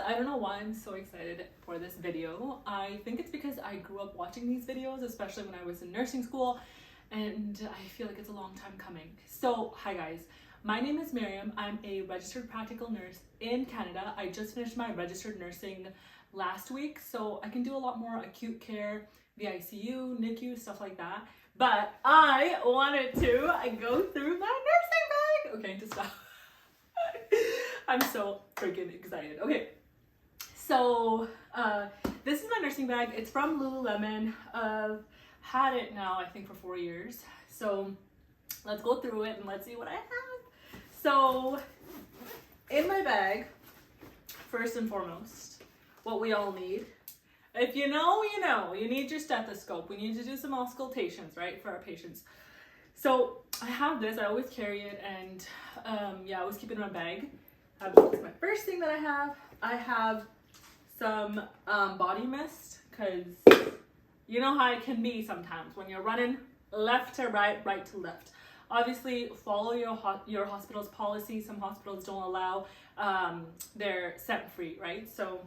I don't know why I'm so excited for this video. I think it's because I grew up watching these videos, especially when I was in nursing school, and I feel like it's a long time coming. So, hi guys. My name is Miriam. I'm a registered practical nurse in Canada. I just finished my registered nursing last week, so I can do a lot more acute care, the ICU, NICU, stuff like that. But I wanted to go through my nursing bag. Okay, to stop. I'm so freaking excited. Okay, so this is my nursing bag. It's from Lululemon. I've had it now, I think, for 4 years. So let's go through it and let's see what I have. So in my bag, first and foremost, what we all need. If you know, you know. You need your stethoscope. We need to do some auscultations, right, for our patients. So I have this. I always carry it, and yeah, I always keep it in my bag. That's my first thing that I have. I have some body mist, because you know how it can be sometimes when you're running left to right, right to left. Obviously, follow your hospital's policy. Some hospitals don't allow they're scent free, right? So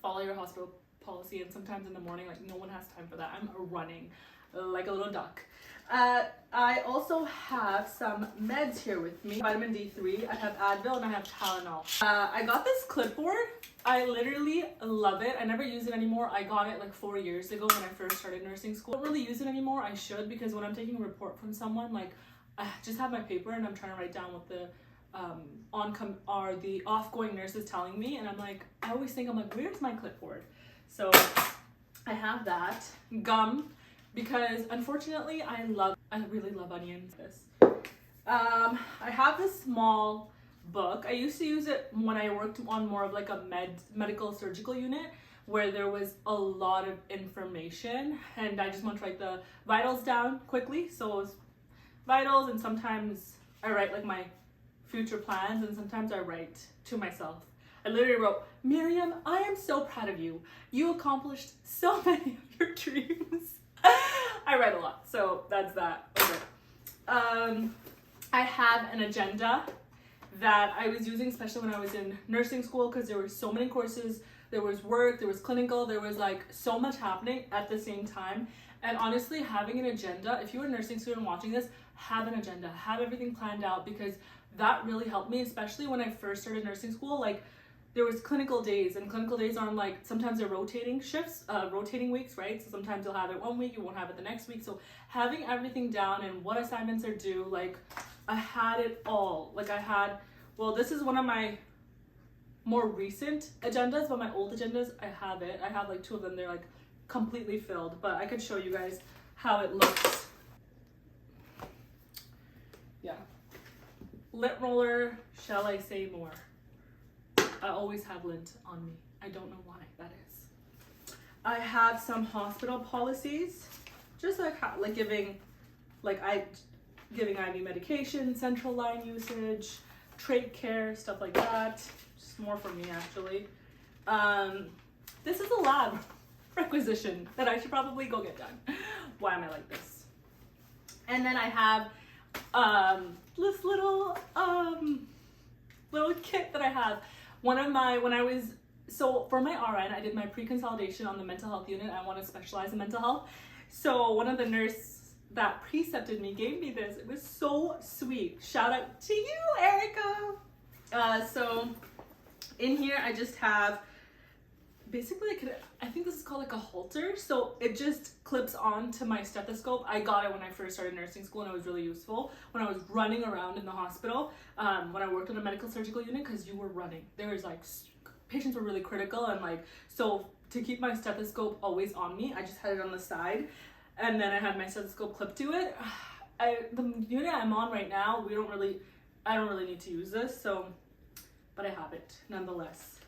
follow your hospital policy, and sometimes in the morning, like, no one has time for that. I'm running like a little duck. I also have some meds here with me. Vitamin D3, I have Advil, and I have Tylenol. I got this clipboard. I literally love it. I never use it anymore. I got it like 4 years ago when I first started nursing school. I don't really use it anymore. I should, because when I'm taking a report from someone, like, I just have my paper and I'm trying to write down what the the off-going nurse is telling me, and I'm like, I always think, I'm like, where's my clipboard? So I have that. Gum, because unfortunately I really love onions. I have this small book. I used to use it when I worked on more of like a medical surgical unit, where there was a lot of information, and I just want to write the vitals down quickly. So it's vitals, and sometimes I write like my future plans, and sometimes I write to myself. I literally wrote, Miriam, I am so proud of you. You accomplished so many of your dreams. I write a lot, so that's that. Okay. I have an agenda that I was using, especially when I was in nursing school, because there were so many courses. There was work, there was clinical, there was like so much happening at the same time. And honestly, having an agenda, if you're a nursing student watching this, have an agenda, have everything planned out, because that really helped me, especially when I first started nursing school. Like, there was clinical days, and clinical days are on, like, sometimes they're rotating shifts, rotating weeks, right? So sometimes you'll have it one week, you won't have it the next week. So having everything down and what assignments are due, like, I had it all. Like, well, this is one of my more recent agendas, but my old agendas, I have it. I have like 2 of them. They're like completely filled, but I could show you guys how it looks. Yeah. Lint roller, shall I say more? I always have lint on me. I don't know why that is. I have some hospital policies, just like giving IV medication, central line usage, trach care, stuff like that. Just more for me, actually. This is a lab requisition that I should probably go get done. Why am I like this? And then I have this little kit that I have. So for my RN, I did my pre-consolidation on the mental health unit. I want to specialize in mental health. So one of the nurses that precepted me gave me this. It was so sweet. Shout out to you, Erica. So in here, I just have basically, I think this is called like a halter. So it just clips onto my stethoscope. I got it when I first started nursing school, and it was really useful when I was running around in the hospital, when I worked in a medical surgical unit, because you were running. There was like, patients were really critical, and like, so to keep my stethoscope always on me, I just had it on the side, and then I had my stethoscope clipped to it. The unit I'm on right now, I don't really need to use this, so, but I have it nonetheless.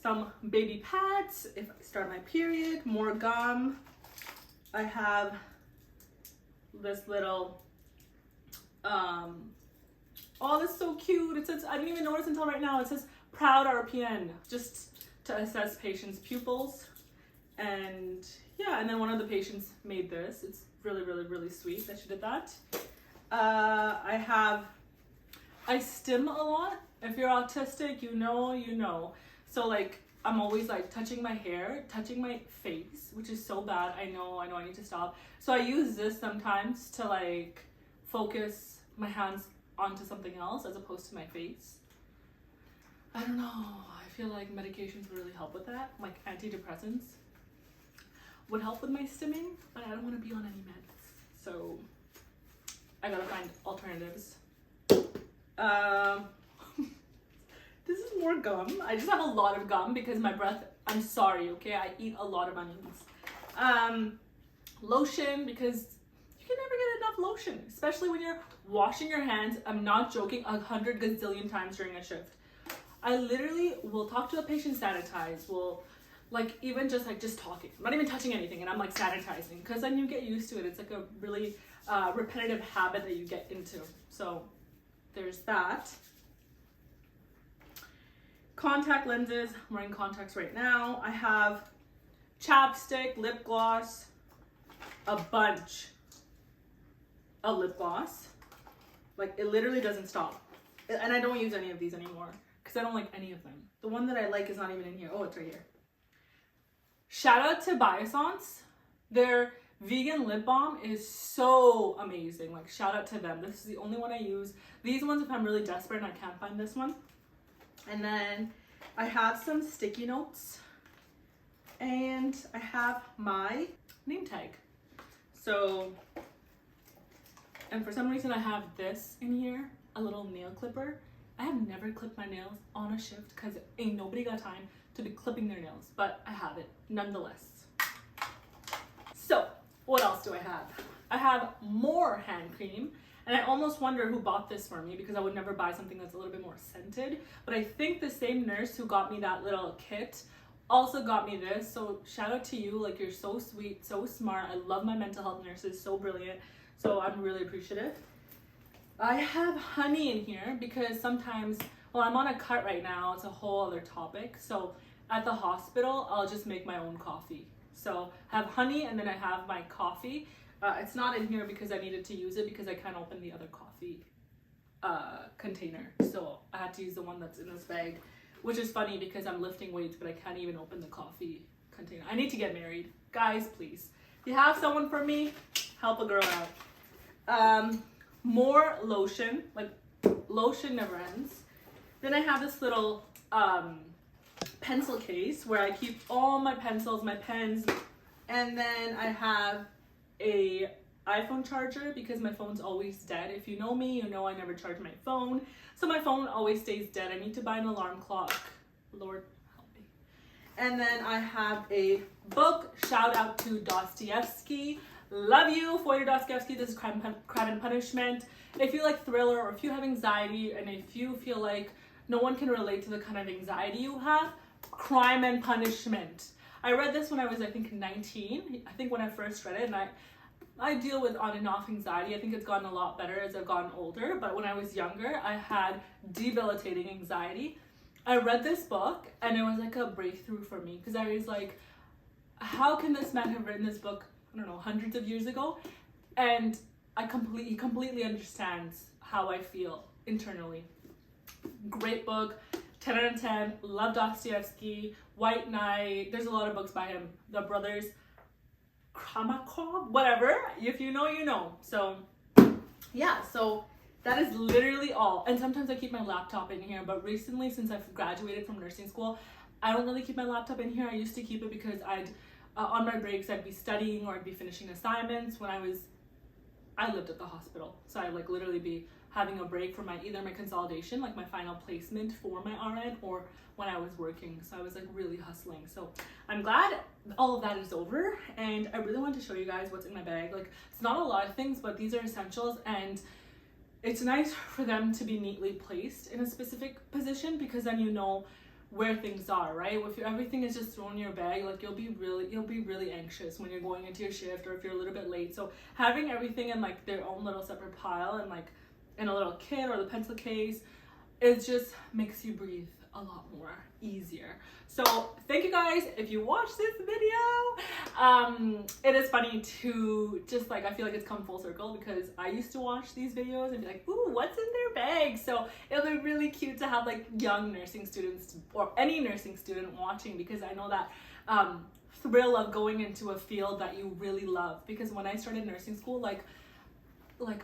Some baby pads if I start my period, more gum. I have this little, oh, this is so cute. It says, I didn't even notice until right now, it says Proud RPN, just to assess patients' pupils. And yeah, and then one of the patients made this. It's really, really, really sweet that she did that. I stim a lot. If you're autistic, you know. So like I'm always like touching my hair, touching my face, which is so bad. I know I need to stop. So I use this sometimes to like focus my hands onto something else as opposed to my face. I don't know. I feel like medications would really help with that. Like antidepressants would help with my stimming, but I don't want to be on any meds. So I gotta find alternatives. This is more gum. I just have a lot of gum because my breath, I'm sorry, okay? I eat a lot of onions. Lotion, because you can never get enough lotion, especially when you're washing your hands. I'm not joking, 100 gazillion times during a shift. I literally will talk to a patient, sanitize, will like even just talking. I'm not even touching anything and I'm like sanitizing because then you get used to it. It's like a really repetitive habit that you get into. So there's that. Contact lenses. I'm wearing contacts right now. I have chapstick, lip gloss, a bunch of lip gloss. Like it literally doesn't stop. And I don't use any of these anymore because I don't like any of them. The one that I like is not even in here. Oh, it's right here. Shout out to Biossance. Their vegan lip balm is so amazing. Like shout out to them. This is the only one I use. These ones if I'm really desperate and I can't find this one. And then I have some sticky notes and I have my name tag. So, and for some reason I have this in here, a little nail clipper. I have never clipped my nails on a shift because ain't nobody got time to be clipping their nails, but I have it nonetheless. So, what else do I have? I have more hand cream. And I almost wonder who bought this for me because I would never buy something that's a little bit more scented. But I think the same nurse who got me that little kit also got me this. So shout out to you. Like you're so sweet, so smart. I love my mental health nurses, so brilliant. So I'm really appreciative. I have honey in here because sometimes, well, I'm on a cut right now. It's a whole other topic. So at the hospital, I'll just make my own coffee. So I have honey and then I have my coffee. It's not in here because I needed to use it because I can't open the other coffee container. So I had to use the one that's in this bag, which is funny because I'm lifting weights, but I can't even open the coffee container. I need to get married. Guys, please. If you have someone for me, help a girl out. More lotion. Like, lotion never ends. Then I have this little pencil case where I keep all my pencils, my pens, and then I have a iPhone charger because my phone's always dead. If you know me, you know I never charge my phone. So my phone always stays dead. I need to buy an alarm clock. Lord help me. And then I have a book. Shout out to Dostoevsky. Love you, Fyodor Dostoevsky. This is Crime and Punishment. If you like thriller or if you have anxiety and if you feel like no one can relate to the kind of anxiety you have, Crime and Punishment. I read this when I was, I think, 19. I think when I first read it, and I deal with on and off anxiety. I think it's gotten a lot better as I've gotten older, but when I was younger, I had debilitating anxiety. I read this book, and it was like a breakthrough for me, because I was like, how can this man have written this book, I don't know, hundreds of years ago? And he completely understands how I feel internally. Great book. 10 out of 10, love Dostoevsky, White Knight, there's a lot of books by him, the brothers Karamazov, whatever, if you know, you know. So yeah, so that is literally all. And sometimes I keep my laptop in here, but recently since I've graduated from nursing school, I don't really keep my laptop in here. I used to keep it because on my breaks I'd be studying or I'd be finishing assignments. When I lived at the hospital, so I'd like literally be having a break for either my consolidation, like my final placement for my RN, or when I was working. So I was like really hustling. So I'm glad all of that is over, and I really want to show you guys what's in my bag. Like it's not a lot of things, but these are essentials, and it's nice for them to be neatly placed in a specific position because then you know where things are, right? If everything is just thrown in your bag, like you'll be really anxious when you're going into your shift or if you're a little bit late. So having everything in like their own little separate pile and like in a little kit or the pencil case, it just makes you breathe a lot more easier. So thank you guys if you watch this video. It is funny to just like, I feel like it's come full circle because I used to watch these videos and be like, ooh, what's in their bag? So it'll be really cute to have like young nursing students or any nursing student watching, because I know that thrill of going into a field that you really love. Because when I started nursing school, like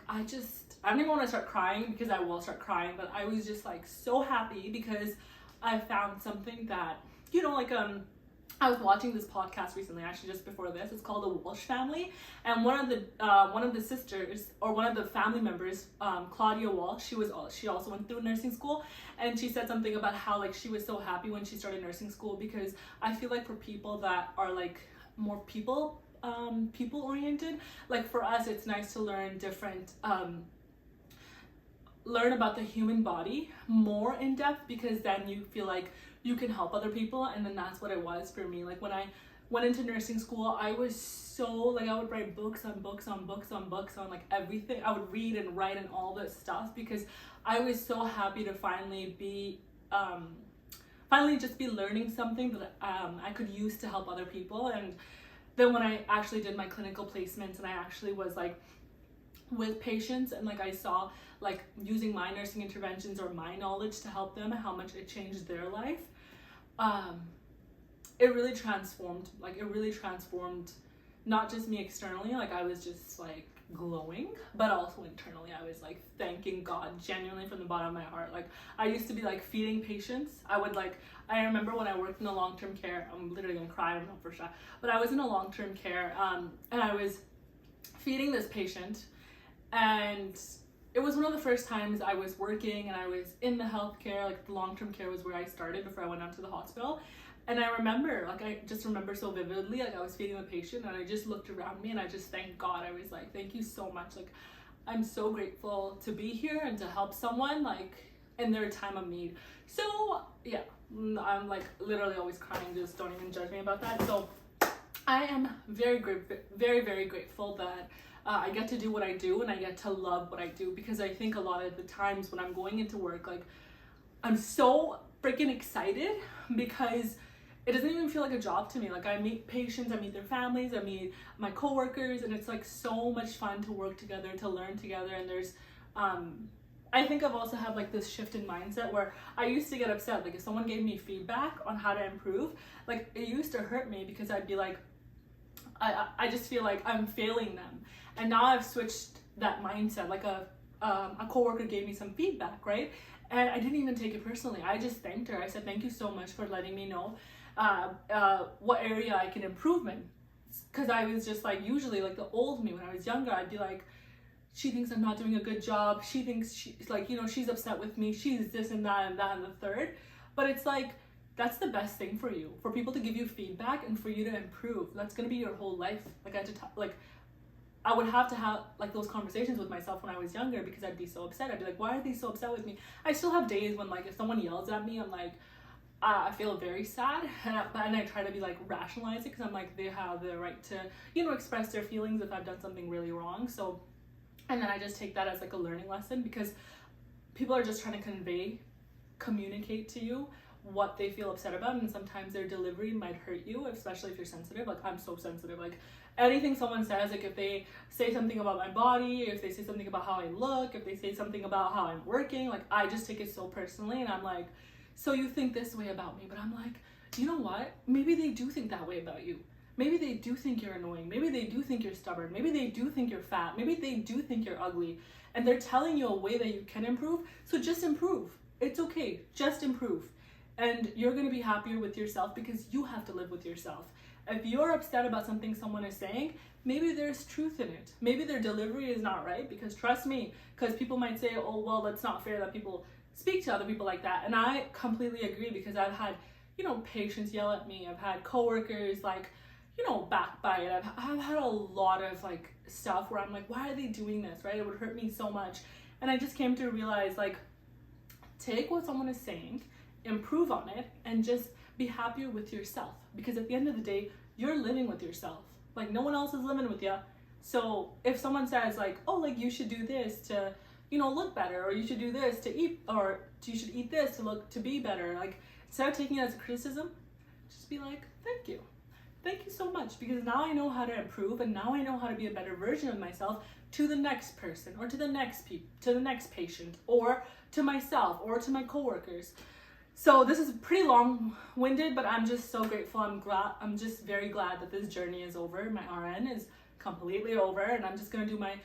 I don't even want to start crying, because I will start crying, but I was just like so happy because I found something that, you know, like I was watching this podcast recently, actually just before this. It's called The Walsh Family, and one of the sisters, or one of the family members, Claudia Walsh, she also went through nursing school, and she said something about how like she was so happy when she started nursing school, because I feel like for people that are like more people oriented, like for us it's nice to learn different learn about the human body more in depth, because then you feel like you can help other people. And then that's what it was for me. Like when I went into nursing school, I was so like, I would write books on books on books on books on like everything. I would read and write and all this stuff, because I was so happy to finally just be learning something that I could use to help other people. And then when I actually did my clinical placements and I actually was like with patients, and like I saw like using my nursing interventions or my knowledge to help them, how much it changed their life, it really transformed not just me externally, like I was just like glowing, but also internally I was like thanking God genuinely from the bottom of my heart. Like I used to be like feeding patients. I remember when I worked in a long-term care, I'm literally gonna cry, I don't know for sure, but I was in a long-term care and I was feeding this patient, and it was one of the first times I was working and I was in the healthcare, like the long-term care was where I started before I went out to the hospital. And I just remember so vividly, like I was feeding the patient and I just looked around me and I just thanked God. I was like, thank you so much. Like, I'm so grateful to be here and to help someone like in their time of need. So yeah, I'm like literally always crying, just don't even judge me about that. So I am very very grateful that I get to do what I do and I get to love what I do, because I think a lot of the times when I'm going into work, like I'm so freaking excited because it doesn't even feel like a job to me. Like I meet patients, I meet their families, I meet my coworkers, and it's like so much fun to work together, to learn together. And there's I think I've also had like this shift in mindset where I used to get upset, like if someone gave me feedback on how to improve, like it used to hurt me because I'd be like, I just feel like I'm failing them. And now I've switched that mindset. Like a coworker gave me some feedback, right? And I didn't even take it personally. I just thanked her. I said, thank you so much for letting me know what area I can improve in. Because I was just like, usually like the old me when I was younger, I'd be like, she thinks I'm not doing a good job. She thinks she's like, you know, she's upset with me. She's this and that and that and the third. But it's like, that's the best thing for you, for people to give you feedback and for you to improve. That's gonna be your whole life. Like I would have to have like those conversations with myself when I was younger, because I'd be so upset. I'd be like, why are they so upset with me? I still have days when like if someone yells at me, I'm like, I feel very sad, and I try to be like rationalize it, because I'm like, they have the right to, you know, express their feelings if I've done something really wrong. So, and then I just take that as like a learning lesson, because people are just trying to communicate to you what they feel upset about, and sometimes their delivery might hurt you, especially if you're sensitive. Like I'm so sensitive. Like anything someone says, like if they say something about my body, if they say something about how I look, if they say something about how I'm working, like I just take it so personally, and I'm like, so you think this way about me? But I'm like, you know what? Maybe they do think that way about you. Maybe they do think you're annoying. Maybe they do think you're stubborn. Maybe they do think you're fat. Maybe they do think you're ugly. And they're telling you a way that you can improve. So just improve. It's okay. Just improve. And you're going to be happier with yourself, because you have to live with yourself. If you're upset about something someone is saying, maybe there's truth in it. Maybe their delivery is not right, because trust me, because people might say, oh, well, that's not fair that people speak to other people like that. And I completely agree, because I've had, you know, patients yell at me. I've had coworkers like, you know, backbite. I've had a lot of like stuff where I'm like, why are they doing this, right? It would hurt me so much. And I just came to realize, like, take what someone is saying, improve on it, and just be happier with yourself, because at the end of the day, you're living with yourself. Like no one else is living with you. So if someone says like, oh, like you should do this to you know, look better, or you should do this to eat, or you should eat this to be better. Like, instead of taking it as a criticism, just be like, thank you. Thank you so much, because now I know how to improve, and now I know how to be a better version of myself to the next person, or to the next patient, or to myself, or to my coworkers. So this is pretty long-winded, but I'm just so grateful. I'm just very glad that this journey is over. My RN is completely over, and I'm just gonna do I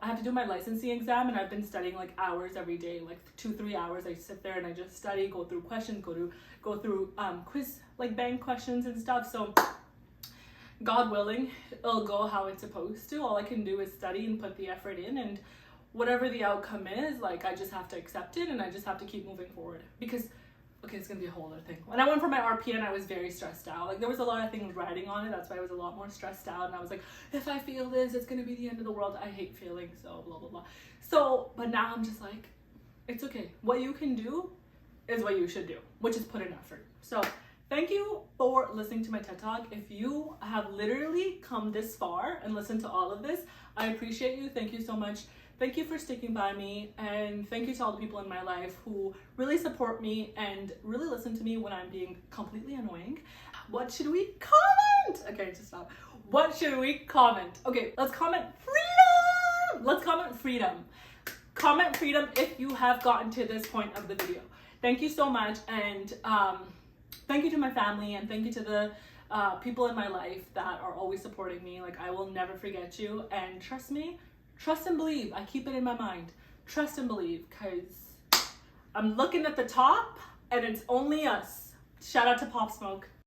have to do my licensing exam, and I've been studying like hours every day, like 2-3 hours. I sit there and I just study, go through questions, go through quiz, like bank questions and stuff. So God willing, it'll go how it's supposed to. All I can do is study and put the effort in, and whatever the outcome is, like, I just have to accept it, and I just have to keep moving forward. Because, okay, it's gonna be a whole other thing. When I went for my RPN, I was very stressed out. Like, there was a lot of things riding on it. That's why I was a lot more stressed out. And I was like, if I feel this, it's gonna be the end of the world. I hate feeling, so blah, blah, blah. So, but now I'm just like, it's okay. What you can do is what you should do, which is put in effort. So thank you for listening to my TED Talk. If you have literally come this far and listened to all of this, I appreciate you. Thank you so much. Thank you for sticking by me, and thank you to all the people in my life who really support me and really listen to me when I'm being completely annoying. What should we comment? Okay, just stop. What should we comment? Okay, let's comment freedom. Let's comment freedom. Comment freedom if you have gotten to this point of the video. Thank you so much, and thank you to my family, and thank you to the people in my life that are always supporting me. Like, I will never forget you, and trust me, trust and believe. I keep it in my mind. Trust and believe, because I'm looking at the top, and it's only us. Shout out to Pop Smoke.